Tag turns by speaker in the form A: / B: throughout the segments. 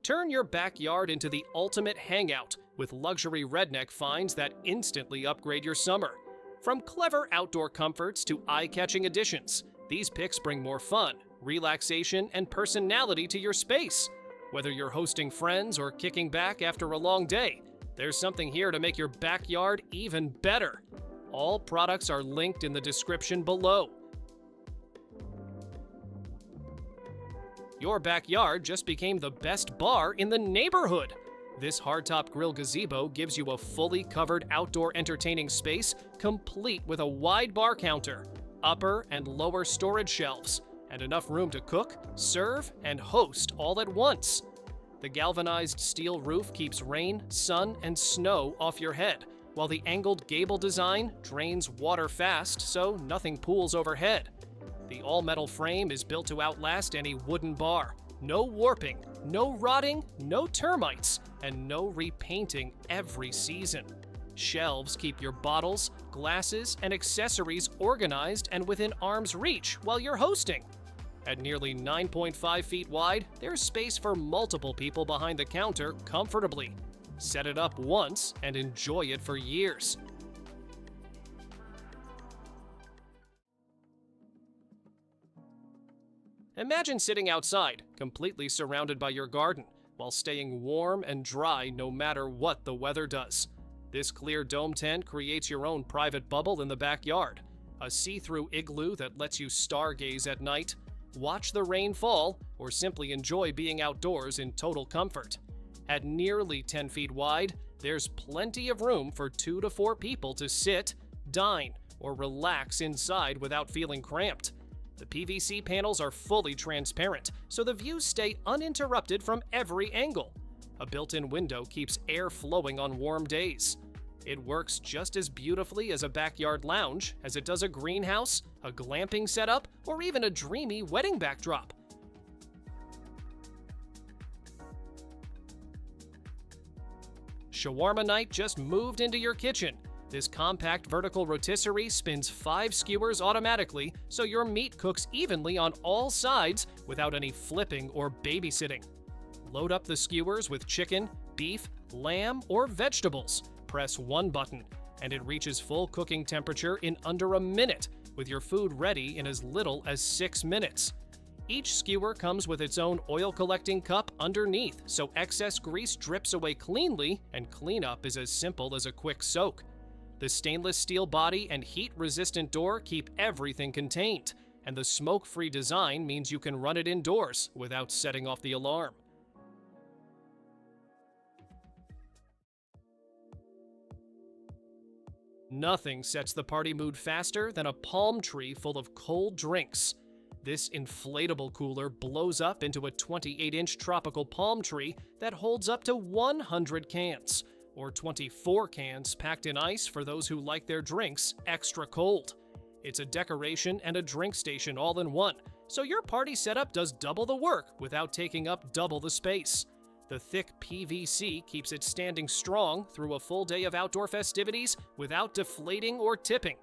A: Turn your backyard into the ultimate hangout with luxury Redneck finds that instantly upgrade your summer. From clever outdoor comforts to eye-catching additions, these picks bring more fun, relaxation, and personality to your space. Whether you're hosting friends or kicking back after a long day, there's something here to make your backyard even better. All products are linked in the description below. Your backyard just became the best bar in the neighborhood. This hardtop grill gazebo gives you a fully covered outdoor entertaining space, complete with a wide bar counter, upper and lower storage shelves, and enough room to cook, serve, and host all at once. The galvanized steel roof keeps rain, sun, and snow off your head, while the angled gable design drains water fast so nothing pools overhead. The all-metal frame is built to outlast any wooden bar. No warping, no rotting, no termites, and no repainting every season. Shelves keep your bottles, glasses, and accessories organized and within arm's reach while you're hosting. At nearly 9.5 feet wide, there's space for multiple people behind the counter comfortably. Set it up once and enjoy it for years. Imagine sitting outside, completely surrounded by your garden, while staying warm and dry no matter what the weather does. This clear dome tent creates your own private bubble in the backyard, a see-through igloo that lets you stargaze at night, watch the rain fall, or simply enjoy being outdoors in total comfort. At nearly 10 feet wide, there's plenty of room for 2 to 4 people to sit, dine, or relax inside without feeling cramped. The PVC panels are fully transparent, so the views stay uninterrupted from every angle. A built-in window keeps air flowing on warm days. It works just as beautifully as a backyard lounge as it does a greenhouse, a glamping setup, or even a dreamy wedding backdrop. Shawarma night just moved into your kitchen. This compact vertical rotisserie spins 5 skewers automatically, so your meat cooks evenly on all sides without any flipping or babysitting. Load up the skewers with chicken, beef, lamb, or vegetables. Press one button, and it reaches full cooking temperature in under a minute, with your food ready in as little as 6 minutes. Each skewer comes with its own oil collecting cup underneath, so excess grease drips away cleanly, and cleanup is as simple as a quick soak. The stainless steel body and heat-resistant door keep everything contained, and the smoke-free design means you can run it indoors without setting off the alarm. Nothing sets the party mood faster than a palm tree full of cold drinks. This inflatable cooler blows up into a 28-inch tropical palm tree that holds up to 100 cans, or 24 cans packed in ice for those who like their drinks extra cold. It's a decoration and a drink station all in one, so your party setup does double the work without taking up double the space. The thick PVC keeps it standing strong through a full day of outdoor festivities without deflating or tipping.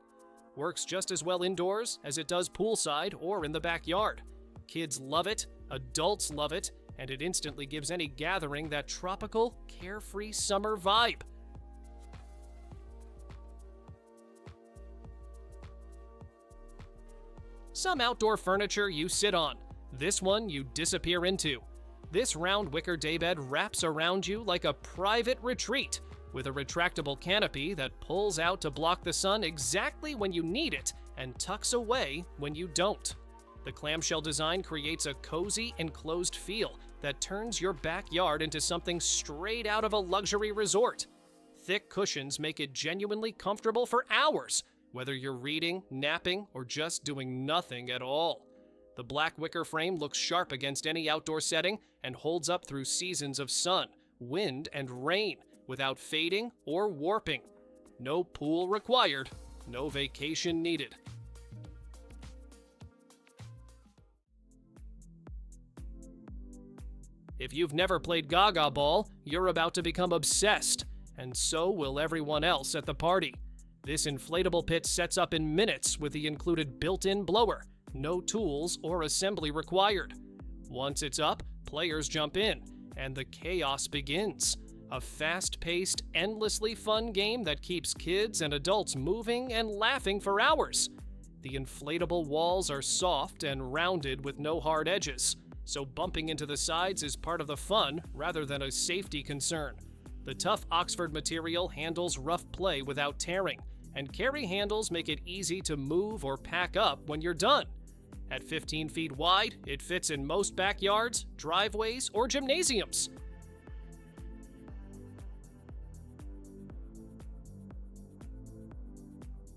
A: Works just as well indoors as it does poolside or in the backyard. Kids love it, adults love it, and it instantly gives any gathering that tropical, carefree summer vibe. Some outdoor furniture you sit on. This one you disappear into. This round wicker daybed wraps around you like a private retreat, with a retractable canopy that pulls out to block the sun exactly when you need it and tucks away when you don't. The clamshell design creates a cozy, enclosed feel that turns your backyard into something straight out of a luxury resort. Thick cushions make it genuinely comfortable for hours, whether you're reading, napping, or just doing nothing at all. The black wicker frame looks sharp against any outdoor setting and holds up through seasons of sun, wind, and rain without fading or warping. No pool required, no vacation needed. If you've never played Gaga Ball, you're about to become obsessed, and so will everyone else at the party. This inflatable pit sets up in minutes with the included built-in blower, no tools or assembly required. Once it's up, players jump in, and the chaos begins. A fast-paced, endlessly fun game that keeps kids and adults moving and laughing for hours. The inflatable walls are soft and rounded with no hard edges, so bumping into the sides is part of the fun rather than a safety concern. The tough Oxford material handles rough play without tearing, and carry handles make it easy to move or pack up when you're done. At 15 feet wide, it fits in most backyards, driveways, or gymnasiums.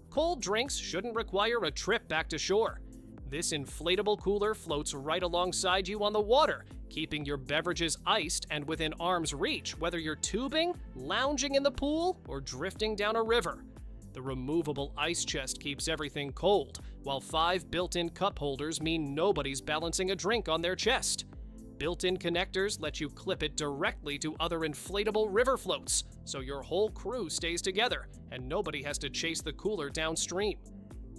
A: Cold drinks shouldn't require a trip back to shore. This inflatable cooler floats right alongside you on the water, keeping your beverages iced and within arm's reach, whether you're tubing, lounging in the pool, or drifting down a river. The removable ice chest keeps everything cold, while 5 built-in cup holders mean nobody's balancing a drink on their chest. Built-in connectors let you clip it directly to other inflatable river floats, so your whole crew stays together and nobody has to chase the cooler downstream.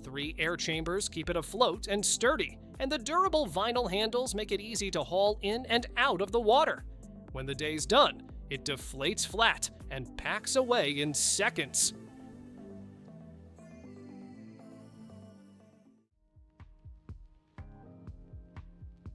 A: 3 air chambers keep it afloat and sturdy, and the durable vinyl handles make it easy to haul in and out of the water. When the day's done, it deflates flat and packs away in seconds.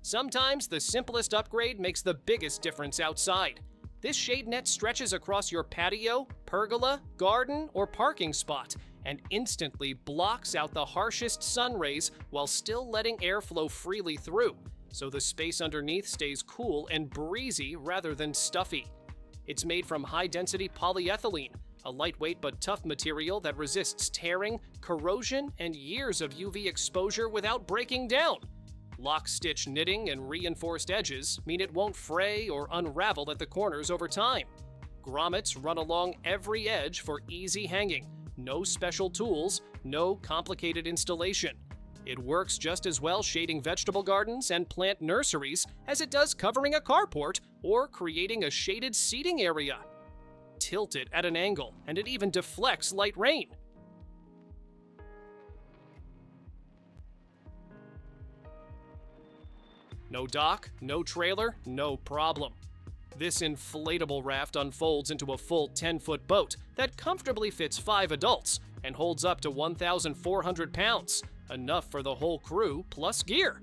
A: Sometimes the simplest upgrade makes the biggest difference outside. This shade net stretches across your patio, pergola, garden, or parking spot and instantly blocks out the harshest sun rays while still letting air flow freely through, so the space underneath stays cool and breezy rather than stuffy. It's made from high-density polyethylene, a lightweight but tough material that resists tearing, corrosion, and years of UV exposure without breaking down. Lock-stitch knitting and reinforced edges mean it won't fray or unravel at the corners over time. Grommets run along every edge for easy hanging. No special tools, no complicated installation. It works just as well shading vegetable gardens and plant nurseries as it does covering a carport or creating a shaded seating area. Tilt it at an angle, and it even deflects light rain. No dock, no trailer, no problem. This inflatable raft unfolds into a full 10-foot boat that comfortably fits 5 adults and holds up to 1,400 pounds, enough for the whole crew plus gear.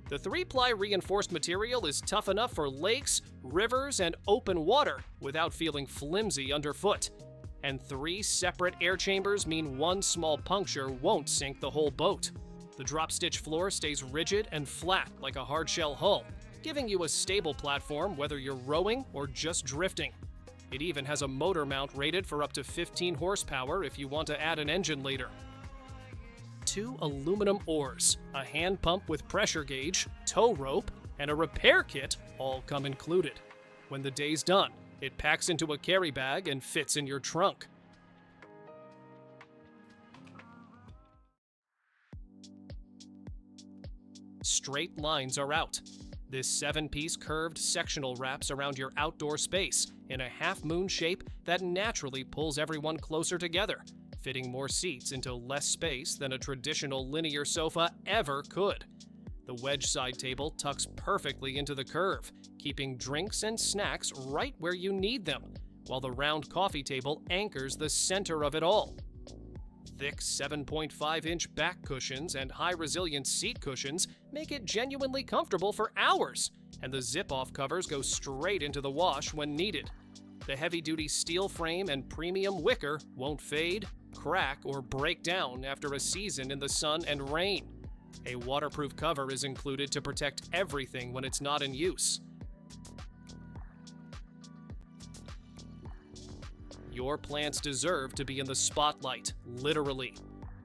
A: The 3-ply reinforced material is tough enough for lakes, rivers, and open water without feeling flimsy underfoot. And 3 separate air chambers mean one small puncture won't sink the whole boat. The drop-stitch floor stays rigid and flat like a hard-shell hull, giving you a stable platform whether you're rowing or just drifting. It even has a motor mount rated for up to 15 horsepower if you want to add an engine later. 2 aluminum oars, a hand pump with pressure gauge, tow rope, and a repair kit all come included. When the day's done, it packs into a carry bag and fits in your trunk. Straight lines are out. This 7-piece curved sectional wraps around your outdoor space in a half-moon shape that naturally pulls everyone closer together, fitting more seats into less space than a traditional linear sofa ever could. The wedge side table tucks perfectly into the curve, keeping drinks and snacks right where you need them, while the round coffee table anchors the center of it all. Thick 7.5-inch back cushions and high-resilience seat cushions make it genuinely comfortable for hours, and the zip-off covers go straight into the wash when needed. The heavy-duty steel frame and premium wicker won't fade, crack, or break down after a season in the sun and rain. A waterproof cover is included to protect everything when it's not in use. Your plants deserve to be in the spotlight, literally.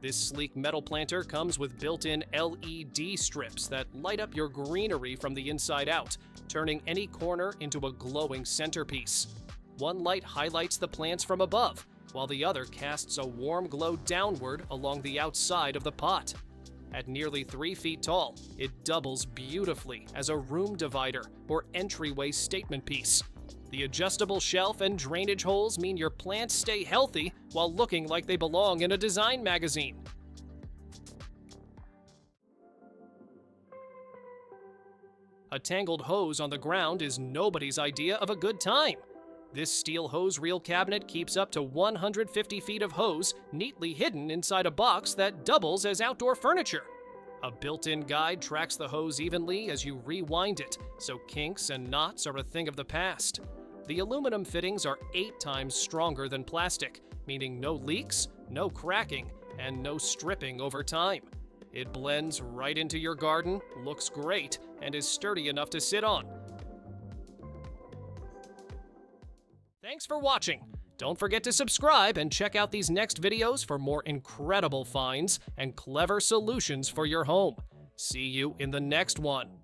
A: This sleek metal planter comes with built-in LED strips that light up your greenery from the inside out, turning any corner into a glowing centerpiece. One light highlights the plants from above, while the other casts a warm glow downward along the outside of the pot. At nearly 3 feet tall, it doubles beautifully as a room divider or entryway statement piece. The adjustable shelf and drainage holes mean your plants stay healthy while looking like they belong in a design magazine. A tangled hose on the ground is nobody's idea of a good time. This steel hose reel cabinet keeps up to 150 feet of hose neatly hidden inside a box that doubles as outdoor furniture. A built-in guide tracks the hose evenly as you rewind it, so kinks and knots are a thing of the past. The aluminum fittings are 8 times stronger than plastic, meaning no leaks, no cracking, and no stripping over time. It blends right into your garden, looks great, and is sturdy enough to sit on. Thanks for watching. Don't forget to subscribe and check out these next videos for more incredible finds and clever solutions for your home. See you in the next one.